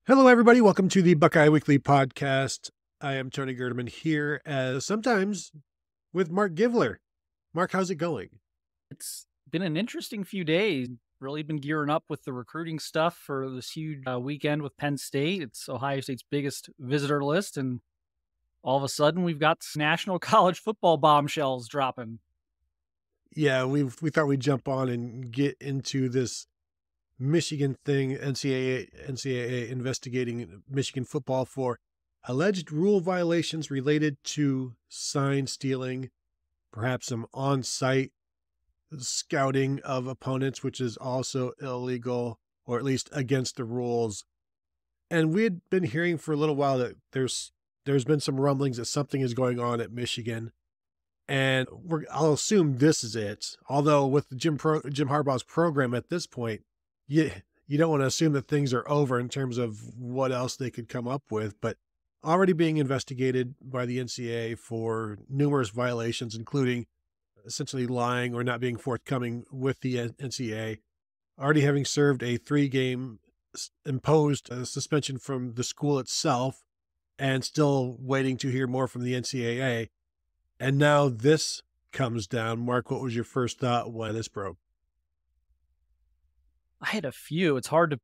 Hello, everybody. Welcome to the Buckeye Weekly Podcast. I am Tony Gerdeman here, as sometimes with Marc Givler. Marc, how's it going? It's been an interesting few days. Really been gearing up with the recruiting stuff for this huge weekend with Penn State. It's Ohio State's biggest visitor list, and all of a sudden we've got national college football bombshells dropping. Yeah, we thought we'd jump on and get into this Michigan thing, NCAA investigating Michigan football for alleged rule violations related to sign stealing, perhaps some on-site scouting of opponents, which is also illegal, or at least against the rules. And we had been hearing for a little while that there's been some rumblings that something is going on at Michigan. And I'll assume this is it. Although with Jim Harbaugh's program at this point, you don't want to assume that things are over in terms of what else they could come up with, but already being investigated by the NCAA for numerous violations, including essentially lying or not being forthcoming with the NCAA, already having served a 3-game imposed suspension from the school itself, and still waiting to hear more from the NCAA. And now this comes down. Marc, what was your first thought when this broke? I had a few. It's hard to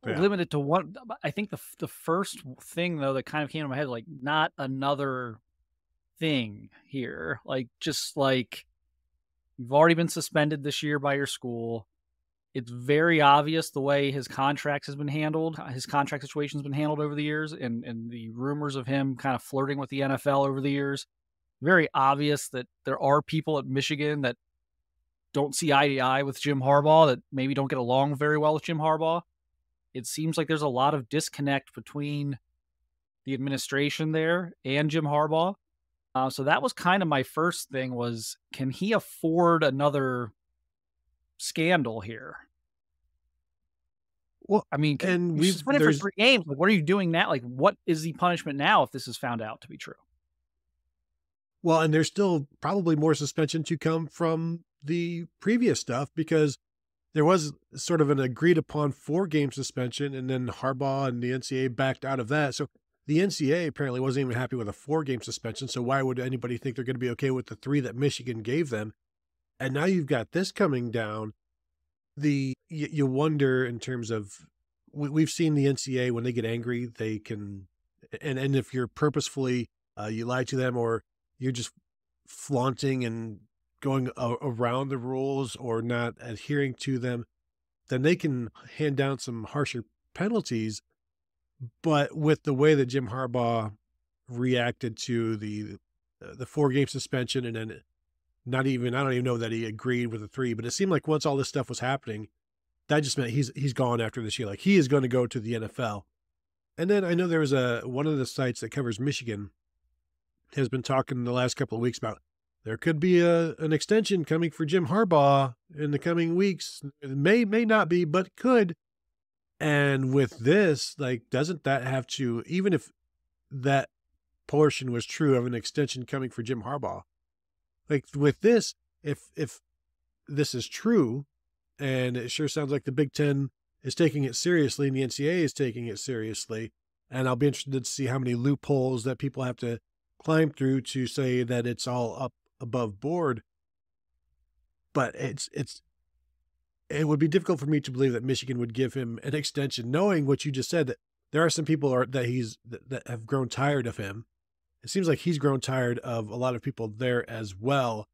limit it to one. I think the first thing, though, that kind of came to my head, like, not another thing here. Just like you've already been suspended this year by your school. It's very obvious the way his contract has been handled. His contract situation has been handled over the years, and the rumors of him kind of flirting with the NFL over the years. Very obvious that there are people at Michigan that don't see eye to eye with Jim Harbaugh, that maybe don't get along very well with Jim Harbaugh. It seems like there's a lot of disconnect between the administration there and Jim Harbaugh. So that was kind of my first thing, was, can he afford another scandal here? Well, I mean, and you suspended for 3 games. Like, what are you doing now? Like, what is the punishment now if this is found out to be true? Well, and there's still probably more suspension to come from the previous stuff, because there was sort of an agreed upon 4-game suspension, and then Harbaugh and the NCAA backed out of that. So the NCAA apparently wasn't even happy with a 4-game suspension. So why would anybody think they're going to be okay with the 3 that Michigan gave them? And now you've got this coming down. You wonder, in terms of, we've seen the NCAA, when they get angry, they can, and if you're purposefully, you lie to them, or you're just flaunting and going around the rules or not adhering to them, then they can hand down some harsher penalties. But with the way that Jim Harbaugh reacted to the 4-game suspension, and then I don't even know that he agreed with the 3, but it seemed like once all this stuff was happening, that just meant he's gone after this year. Like, he is going to go to the NFL. And then I know there was one of the sites that covers Michigan has been talking the last couple of weeks about there could be an extension coming for Jim Harbaugh in the coming weeks. It may not be, but could. And with this, like, doesn't that have to, even if that portion was true of an extension coming for Jim Harbaugh, like with this, if this is true, and it sure sounds like the Big Ten is taking it seriously and the NCAA is taking it seriously, and I'll be interested to see how many loopholes that people have to climb through to say that it's all up above board. But it would be difficult for me to believe that Michigan would give him an extension, knowing what you just said, that there are some people that have grown tired of him. It seems like he's grown tired of a lot of people there as well.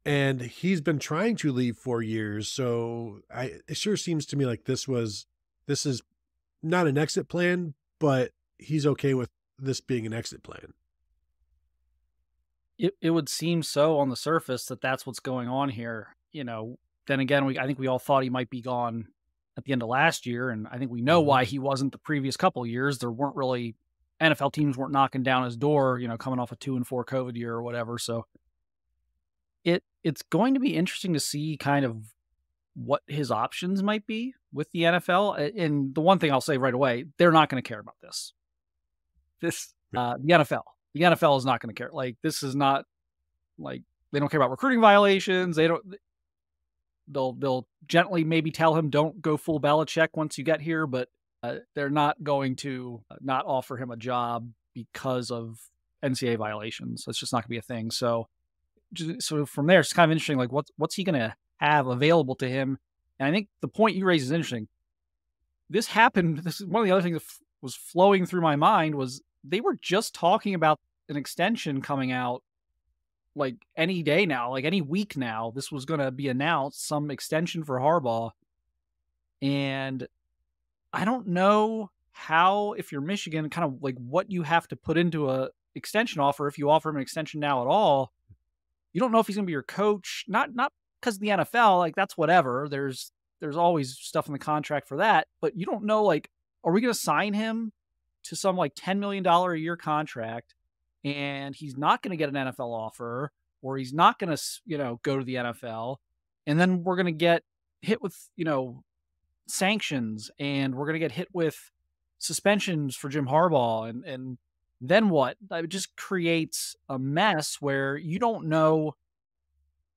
And he's been trying to leave for years. So it sure seems to me like this is not an exit plan, but he's okay with this being an exit plan. It would seem so on the surface that that's what's going on here. Then again, I think we all thought he might be gone at the end of last year, and I think we know why he wasn't the previous couple of years. There weren't really, NFL teams weren't knocking down his door, coming off a 2-4 COVID year or whatever. So it's going to be interesting to see kind of what his options might be with the NFL. And the one thing I'll say right away, they're not going to care about this. The NFL is not going to care. Like, this is not, like, they don't care about recruiting violations. They'll gently maybe tell him, don't go full Belichick once you get here, but they're not going to not offer him a job because of NCAA violations. That's just not going to be a thing. So from there, it's kind of interesting. Like, what's he going to have available to him? And I think the point you raised is interesting. This happened. This is one of the other things that was flowing through my mind was they were just talking about an extension coming out like any day now, like any week now. This was going to be announced, some extension for Harbaugh. And I don't know how, if you're Michigan, kind of like what you have to put into a extension offer. If you offer him an extension now at all, you don't know if he's going to be your coach. Not because of the NFL, like that's whatever. There's always stuff in the contract for that, but you don't know, like, are we going to sign him to some like $10 million a year contract and he's not going to get an NFL offer, or he's not going to, go to the NFL. And then we're going to get hit with, sanctions, and we're going to get hit with suspensions for Jim Harbaugh. And then what? It just creates a mess where you don't know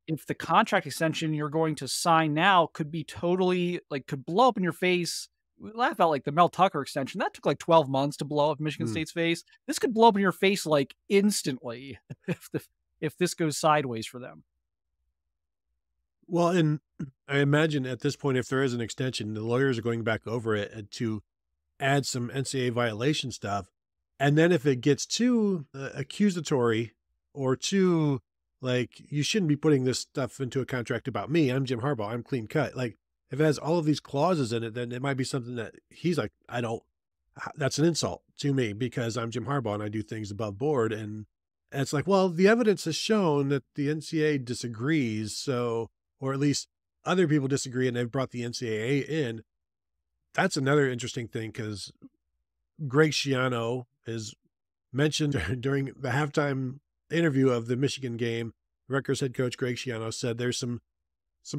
if the contract extension you're going to sign now could be totally could blow up in your face. We laugh about like the Mel Tucker extension. That took like 12 months to blow up Michigan State's face. This could blow up in your face like instantly if this goes sideways for them. Well, and I imagine at this point, if there is an extension, the lawyers are going back over it to add some NCAA violation stuff. And then if it gets too accusatory or too like, you shouldn't be putting this stuff into a contract about me. I'm Jim Harbaugh. I'm clean cut. Like, if it has all of these clauses in it, then it might be something that he's like, that's an insult to me because I'm Jim Harbaugh and I do things above board. And it's like, well, the evidence has shown that the NCAA disagrees. So, or at least other people disagree and they've brought the NCAA in. That's another interesting thing because Greg Schiano is mentioned during the halftime interview of the Michigan game. Rutgers head coach Greg Schiano said there's some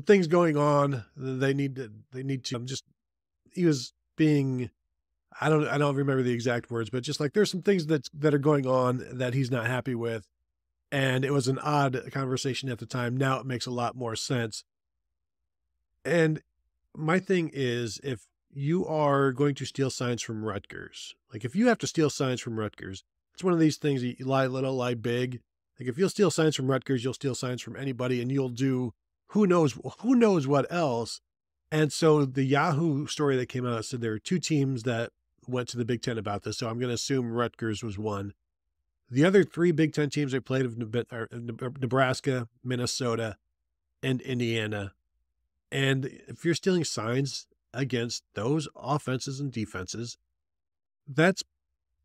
things going on. They need to just, he was being, I don't remember the exact words, but just like there's some things that are going on that he's not happy with. And it was an odd conversation at the time. Now it makes a lot more sense. And my thing is, if you are going to steal signs from Rutgers, like if you have to steal signs from Rutgers, it's one of these things that you lie little, lie big. Like if you'll steal signs from Rutgers, you'll steal signs from anybody and you'll do who knows what else. And so the Yahoo story that came out said there were two teams that went to the Big Ten about this. So I'm going to assume Rutgers was one. The other three Big Ten teams they played are Nebraska, Minnesota, and Indiana. And if you're stealing signs against those offenses and defenses, that's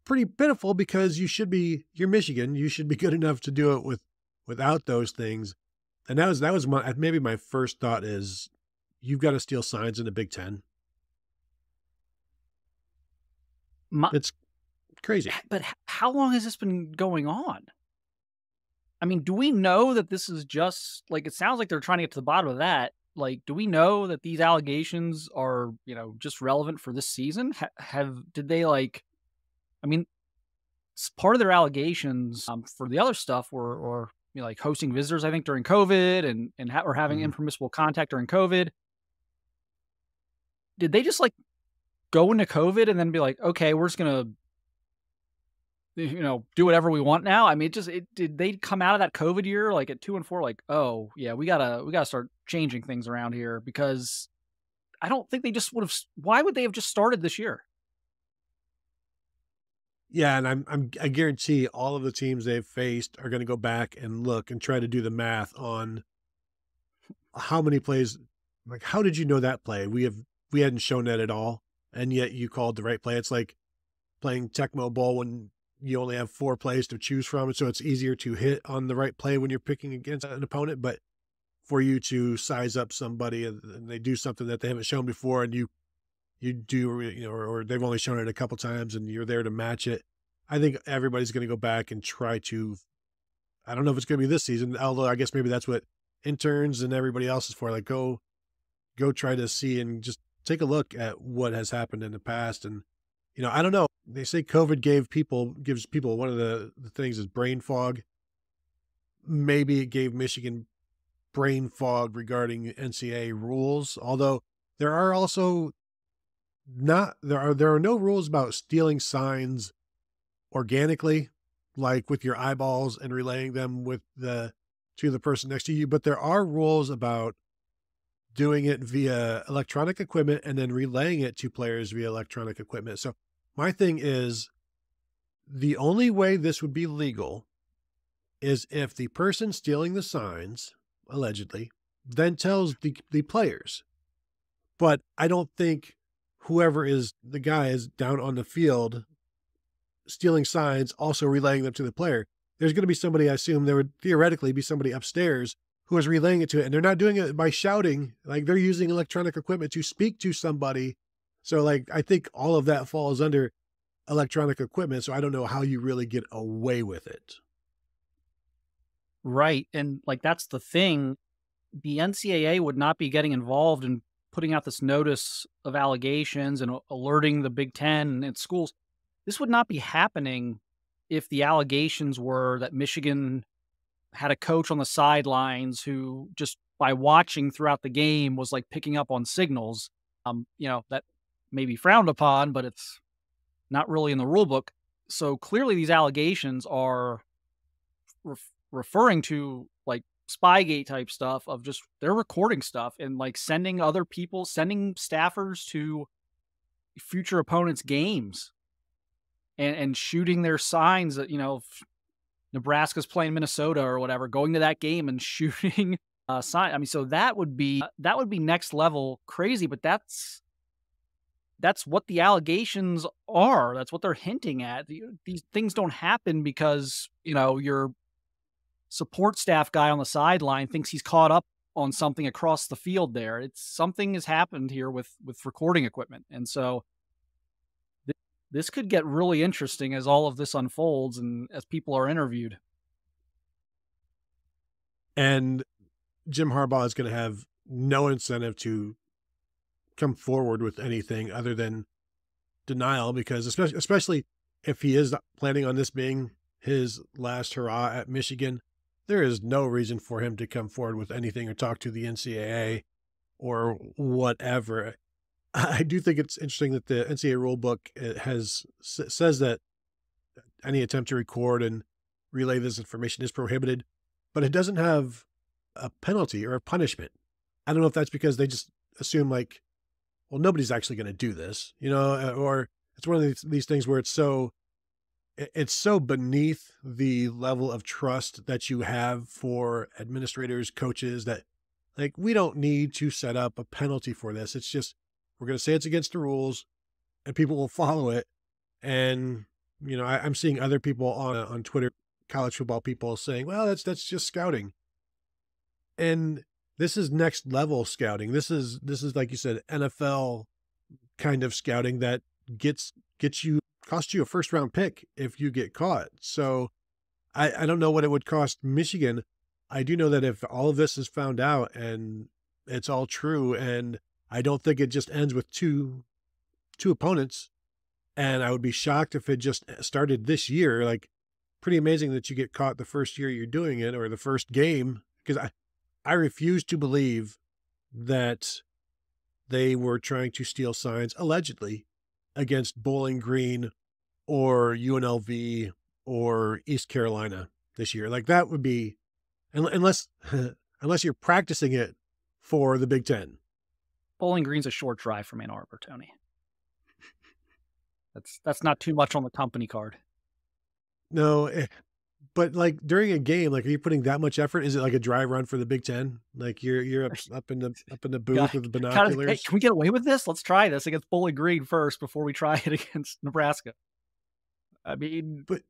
pretty pitiful because you're Michigan. You should be good enough to do it without those things. And that was my first thought is you've got to steal signs in the Big Ten. It's crazy. But how long has this been going on? I mean, do we know that this is just like, it sounds like they're trying to get to the bottom of that. Like, do we know that these allegations are, just relevant for this season? Did they part of their allegations for the other stuff were like hosting visitors, I think, during COVID or having impermissible contact during COVID. Did they just go into COVID and then be like, okay, we're just going to, do whatever we want now? I mean, did they come out of that COVID year at 2-4, like, oh yeah, we gotta start changing things around here? Because I don't think they just would have. Why would they have just started this year? Yeah, and I guarantee all of the teams they've faced are going to go back and look and try to do the math on how many plays. Like, how did you know that play? We hadn't shown that at all, and yet you called the right play. It's like playing Tecmo Bowl when you only have 4 plays to choose from, and so it's easier to hit on the right play when you're picking against an opponent. But for you to size up somebody and they do something that they haven't shown before, and you do, or they've only shown it a couple times and you're there to match it. I think everybody's going to go back and try to, I don't know if it's going to be this season, although I guess maybe that's what interns and everybody else is for. Like, go try to see and just take a look at what has happened in the past. And, I don't know. They say COVID gives people one of the things is brain fog. Maybe it gave Michigan brain fog regarding NCAA rules, although there are also there are no rules about stealing signs organically, like with your eyeballs and relaying them to the person next to you, but there are rules about doing it via electronic equipment and then relaying it to players via electronic equipment. So my thing is, the only way this would be legal is if the person stealing the signs, allegedly, then tells the players. But I don't think whoever is the guy is down on the field stealing signs, also relaying them to the player. There's going to be somebody, I assume there would theoretically be somebody upstairs who is relaying it to it. And they're not doing it by shouting, like they're using electronic equipment to speak to somebody. So like, I think all of that falls under electronic equipment. So I don't know how you really get away with it. Right. And like, that's the thing. The NCAA would not be getting involved in putting out this notice of allegations and alerting the Big Ten and schools. This would not be happening if the allegations were that Michigan had a coach on the sidelines who just by watching throughout the game was like picking up on signals, that may be frowned upon, but it's not really in the rule book. So clearly these allegations are referring to like Spygate type stuff of just they're recording stuff and like sending staffers to future opponents' games and shooting their signs that, Nebraska's playing Minnesota or whatever, going to that game and shooting sign. I mean, so that would be next level crazy, but that's what the allegations are. That's what they're hinting at. These things don't happen because, your support staff guy on the sideline thinks he's caught up on something across the field there. Something has happened here with recording equipment. And so this could get really interesting as all of this unfolds and as people are interviewed. And Jim Harbaugh is going to have no incentive to come forward with anything other than denial, because especially if he is planning on this being his last hurrah at Michigan, there is no reason for him to come forward with anything or talk to the NCAA or whatever. I do think it's interesting that the NCAA rulebook says that any attempt to record and relay this information is prohibited, but it doesn't have a penalty or a punishment. I don't know if that's because they just assume like, well, nobody's actually going to do this, or it's one of these things where it's so beneath the level of trust that you have for administrators, coaches, that like, we don't need to set up a penalty for this. It's just, we're going to say it's against the rules and people will follow it. And, I'm seeing other people on Twitter, college football people saying, well, that's just scouting. And this is next level scouting. This is like you said, NFL kind of scouting that costs you a first round pick if you get caught. So I don't know what it would cost Michigan. I do know that if all of this is found out and it's all true, and I don't think it just ends with two opponents, and I would be shocked if it just started this year. Like, pretty amazing that you get caught the first year you're doing it or the first game, because I refuse to believe that they were trying to steal signs allegedly against Bowling Green or UNLV or East Carolina this year. Like, that would be, unless you're practicing it for the Big Ten. Bowling Green's a short drive from Ann Arbor, Tony. That's not too much on the company card. No, but like during a game, like, are you putting that much effort? Is it like a dry run for the Big Ten? Like you're up in the booth with the binoculars. Hey, can we get away with this? Let's try this against Bowling Green first before we try it against Nebraska. I mean, but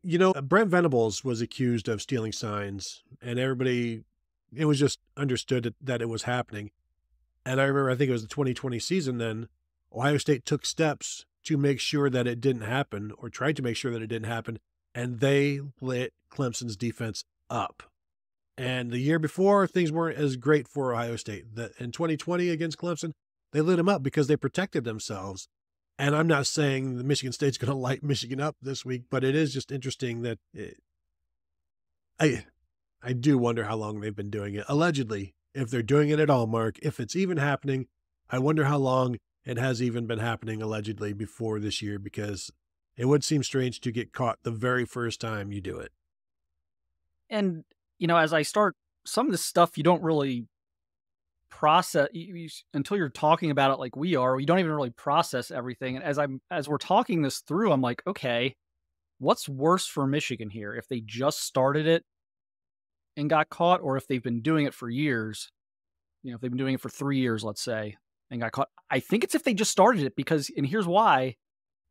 Brent Venables was accused of stealing signs, and it was just understood that it was happening. And I remember, I think it was the 2020 season then, Ohio State took steps to make sure that it didn't happen, or tried to make sure that it didn't happen, and they lit Clemson's defense up. And the year before, things weren't as great for Ohio State. In 2020 against Clemson, they lit them up because they protected themselves. And I'm not saying that Michigan State's going to light Michigan up this week, but it is just interesting that I do wonder how long they've been doing it. Allegedly, if they're doing it at all, Mark, if it's even happening, I wonder how long, it has even been happening allegedly before this year, because it would seem strange to get caught the very first time you do it. And, as I start some of this stuff, you don't really process until you're talking about it like we are. You don't even really process everything. And as we're talking this through, I'm like, okay, what's worse for Michigan here? If they just started it and got caught, or if they've been doing it for years, if they've been doing it for 3 years, let's say, and got caught. I think it's if they just started it, because, and here's why,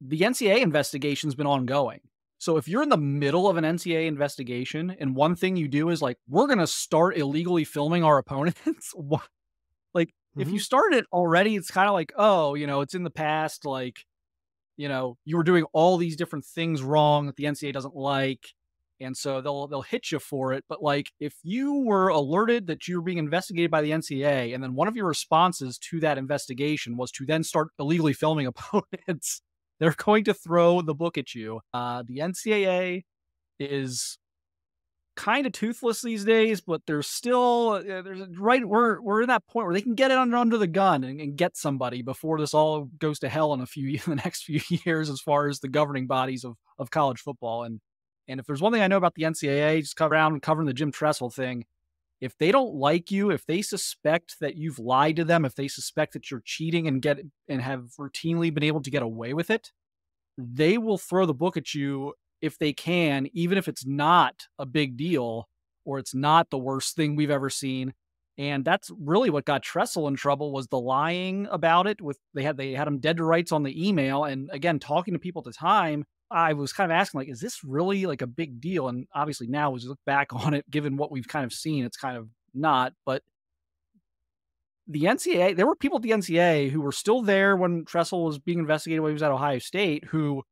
the NCAA investigation's been ongoing. So if you're in the middle of an NCAA investigation and one thing you do is like, we're going to start illegally filming our opponents, like, if you started it already, it's kind of like, oh, it's in the past, like, you were doing all these different things wrong that the NCAA doesn't like, and so they'll hit you for it. But like, if you were alerted that you were being investigated by the NCAA, and then one of your responses to that investigation was to then start illegally filming opponents, they're going to throw the book at you. The NCAA is kind of toothless these days, but there's still we're in that point where they can get it under the gun and get somebody before this all goes to hell in the next few years, as far as the governing bodies of college football. And if there's one thing I know about the NCAA, just covering the Jim Tressel thing, if they don't like you, if they suspect that you've lied to them, if they suspect that you're cheating and have routinely been able to get away with it, they will throw the book at you if they can, even if it's not a big deal or it's not the worst thing we've ever seen. And that's really what got Tressel in trouble, was the lying about it. They had him dead to rights on the email. And again, talking to people at the time, I was kind of asking, like, is this really like a big deal? And obviously now, as we look back on it, given what we've kind of seen, it's kind of not. But the NCAA, there were people at the NCAA who were still there when Tressel was being investigated when he was at Ohio State, who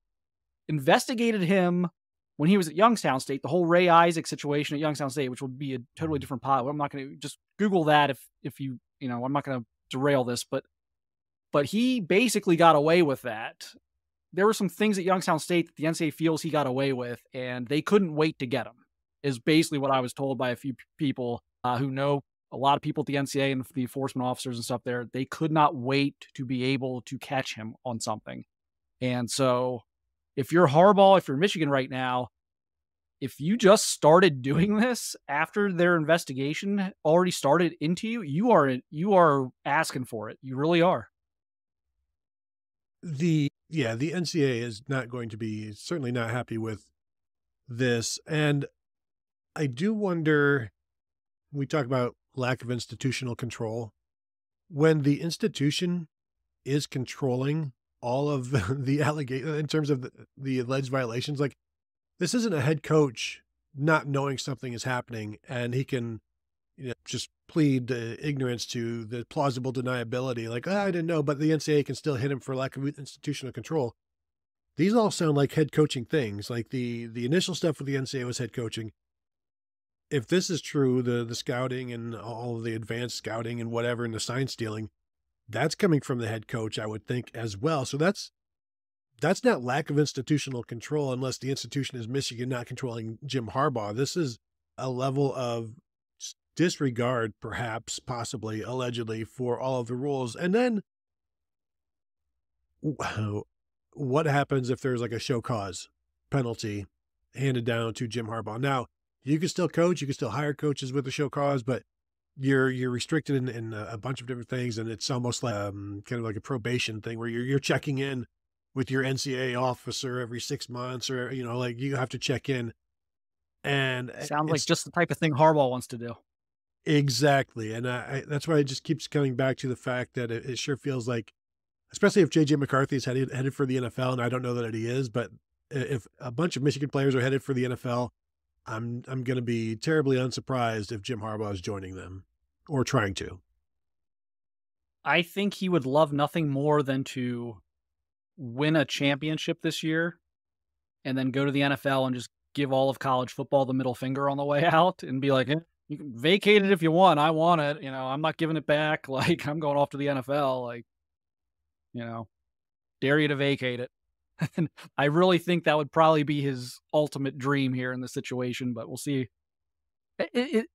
investigated him when he was at Youngstown State, the whole Ray Isaac situation at Youngstown State, which would be a totally different pot. I'm not going to just Google that if you I'm not going to derail this, but he basically got away with that. There were some things at Youngstown State that the NCAA feels he got away with, and they couldn't wait to get him, is basically what I was told by a few people who know a lot of people at the NCAA and the enforcement officers and stuff there. They could not wait to be able to catch him on something. And so if you're Harbaugh, if you're Michigan right now, if you just started doing this after their investigation already started into you, you are asking for it. You really are. The NCAA is not going to be, certainly not happy with this. And I do wonder, we talk about lack of institutional control. When the institution is controlling all of the allegations in terms of the alleged violations, like, this isn't a head coach not knowing something is happening and he can just plead ignorance to the plausible deniability, like, I didn't know, but the NCAA can still hit him for lack of institutional control. These all sound like head coaching things. Like the initial stuff with the NCAA was head coaching. If this is true, the scouting and all of the advanced scouting and whatever, and the sign stealing, that's coming from the head coach, I would think, as well. So that's not lack of institutional control, unless the institution is Michigan not controlling Jim Harbaugh. This is a level of disregard, perhaps, possibly, allegedly, for all of the rules. And then what happens if there's like a show cause penalty handed down to Jim Harbaugh? Now, you can still coach, you can still hire coaches with a show cause, but you're restricted in a bunch of different things. And it's almost like kind of like a probation thing where you're checking in with your NCAA officer every 6 months, or, like, you have to check in. And sounds like just the type of thing Harbaugh wants to do. Exactly. And that's why it just keeps coming back to the fact that it sure feels like, especially if JJ McCarthy is headed for the NFL, and I don't know that he is, but if a bunch of Michigan players are headed for the NFL, I'm going to be terribly unsurprised if Jim Harbaugh is joining them or trying to. I think he would love nothing more than to win a championship this year and then go to the NFL and just give all of college football the middle finger on the way out and be like, you can vacate it if you want. I want it. I'm not giving it back. Like, I'm going off to the NFL. Like, dare you to vacate it. And I really think that would probably be his ultimate dream here in this situation, but we'll see. The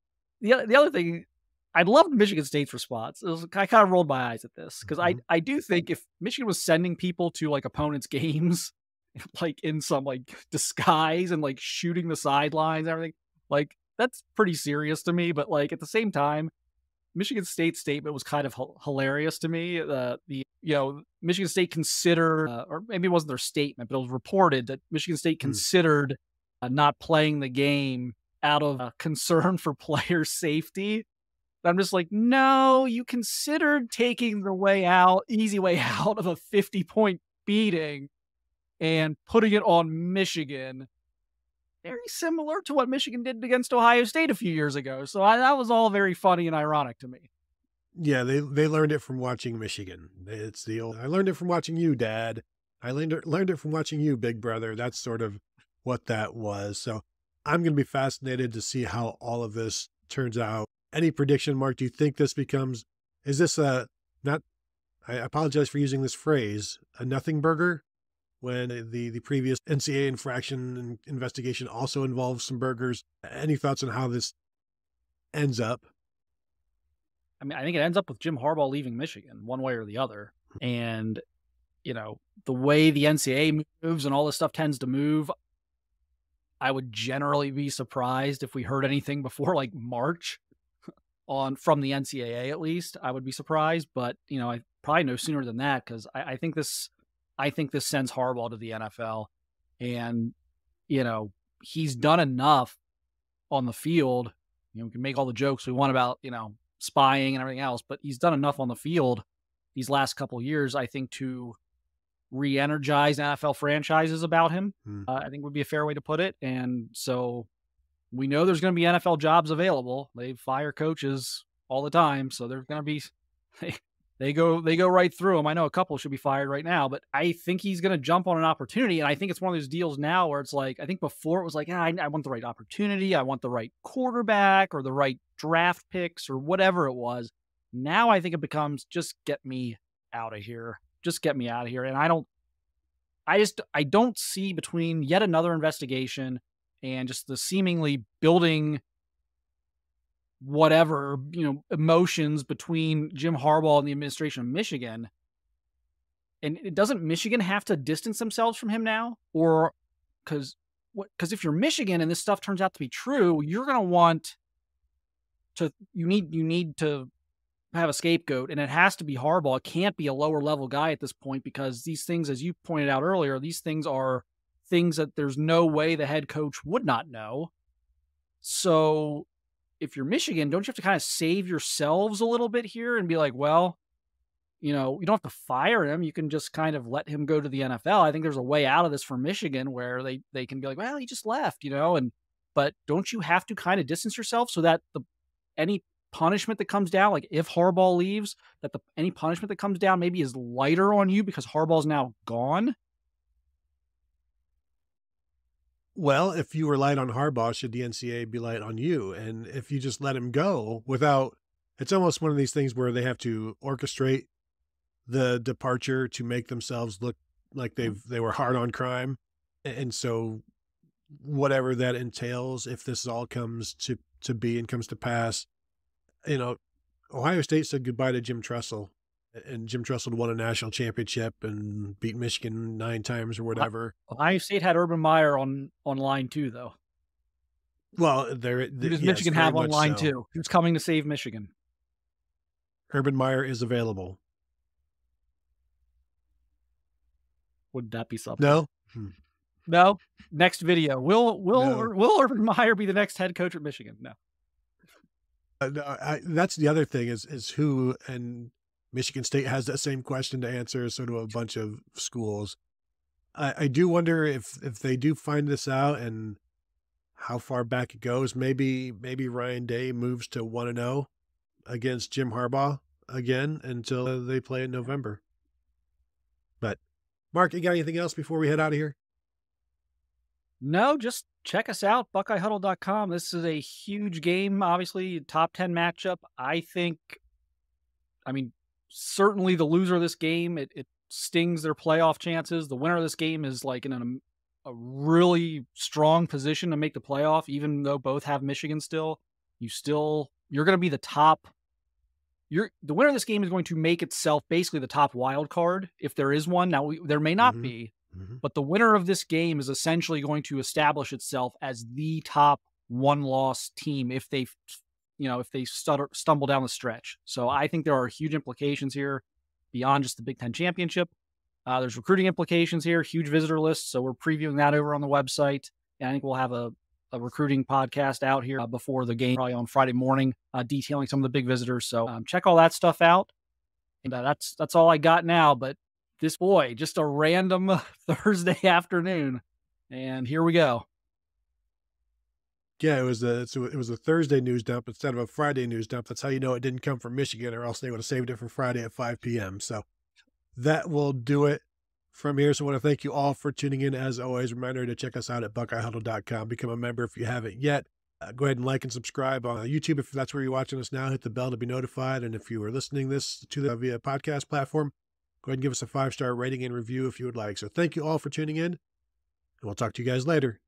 other thing, I loved Michigan State's response. I kind of rolled my eyes at this because I do think if Michigan was sending people to like opponents' games, like in some like disguise and like shooting the sidelines and everything, like that's pretty serious to me. But like at the same time, Michigan State's statement was kind of hilarious to me. Michigan State considered, or maybe it wasn't their statement, but it was reported that Michigan State considered not playing the game out of concern for player safety. I'm just like, no, you considered taking the easy way out of a 50-point beating and putting it on Michigan. Very similar to what Michigan did against Ohio State a few years ago. So that was all very funny and ironic to me. Yeah, they learned it from watching Michigan. It's the old, I learned it from watching you, Dad. I learned it from watching you, big brother. That's sort of what that was. So I'm going to be fascinated to see how all of this turns out. Any prediction, Mark? Do you think this is this I apologize for using this phrase, a nothing burger, when the previous NCAA infraction investigation also involves some burgers? Any thoughts on how this ends up? I mean, I think it ends up with Jim Harbaugh leaving Michigan one way or the other. And, the way the NCAA moves and all this stuff tends to move, I would generally be surprised if we heard anything before like March from the NCAA, at least. I would be surprised, but I probably no sooner than that, because I think this sends Harbaugh to the NFL, and he's done enough on the field. We can make all the jokes we want about spying and everything else, but he's done enough on the field these last couple of years, I think, to re-energize NFL franchises about him. I think would be a fair way to put it. And so we know there's going to be NFL jobs available. They fire coaches all the time, so there's going to be they go right through them. I know a couple should be fired right now, but I think he's going to jump on an opportunity, and I think it's one of those deals now where it's like, I think before it was like, I want the right opportunity, I want the right quarterback or the right draft picks or whatever it was. Now I think it becomes just get me out of here. Just get me out of here. And I don't see, between yet another investigation and just the seemingly building whatever, emotions between Jim Harbaugh and the administration of Michigan. And doesn't Michigan have to distance themselves from him now? Or because if you're Michigan and this stuff turns out to be true, you're going to want to, you need to have a scapegoat, and it has to be Harbaugh. It can't be a lower level guy at this point, because these things, as you pointed out earlier, these things are things that there's no way the head coach would not know. So if you're Michigan, don't you have to kind of save yourselves a little bit here and be like, well, you don't have to fire him. You can just kind of let him go to the NFL. I think there's a way out of this for Michigan where they can be like, well, he just left, but don't you have to kind of distance yourself so that any punishment that comes down, like if Harbaugh leaves, that any punishment that comes down maybe is lighter on you because Harbaugh's now gone? Well, if you relied on Harbaugh, should the NCAA be light on you? And if you just let him go it's almost one of these things where they have to orchestrate the departure to make themselves look like they were hard on crime. And so whatever that entails, if this all comes to be and comes to pass, Ohio State said goodbye to Jim Tressel, and Jim Tressel won a national championship and beat Michigan 9 times or whatever. Ohio State had Urban Meyer on line 2, though. Well, does Michigan have on line 2? Who's coming to save Michigan? Urban Meyer is available. Would that be something? No. No. Next video. Will Urban Meyer be the next head coach at Michigan? No. That's the other thing is who, and Michigan State has that same question to answer, so do a bunch of schools. I do wonder if they do find this out and how far back it goes. Maybe Ryan Day moves to 1-0 against Jim Harbaugh again until they play in November. But Mark, you got anything else before we head out of here? No, just check us out, BuckeyeHuddle.com. This is a huge game, obviously, top 10 matchup. Certainly the loser of this game, it stings their playoff chances. The winner of this game is like in a really strong position to make the playoff, even though both have Michigan still. You're going to be the top the winner of this game is going to make itself basically the top wild card if there is one. Now there may not be, but the winner of this game is essentially going to establish itself as the top one-loss team if they stumble down the stretch. So I think there are huge implications here beyond just the Big Ten championship. There's recruiting implications here, huge visitor lists. So we're previewing that over on the website. And I think we'll have a recruiting podcast out here before the game, probably on Friday morning, detailing some of the big visitors. So check all that stuff out. And that's all I got now. But this boy, just a random Thursday afternoon. And here we go. Yeah, it was a Thursday news dump instead of a Friday news dump. That's how you know it didn't come from Michigan, or else they would have saved it for Friday at 5 p.m. So that will do it from here. So I want to thank you all for tuning in. As always, reminder to check us out at BuckeyeHuddle.com. Become a member if you haven't yet. Go ahead and like and subscribe on YouTube if that's where you're watching us now. Hit the bell to be notified. And if you are listening this via podcast platform, go ahead and give us a 5-star rating and review if you would like. So thank you all for tuning in, and we'll talk to you guys later.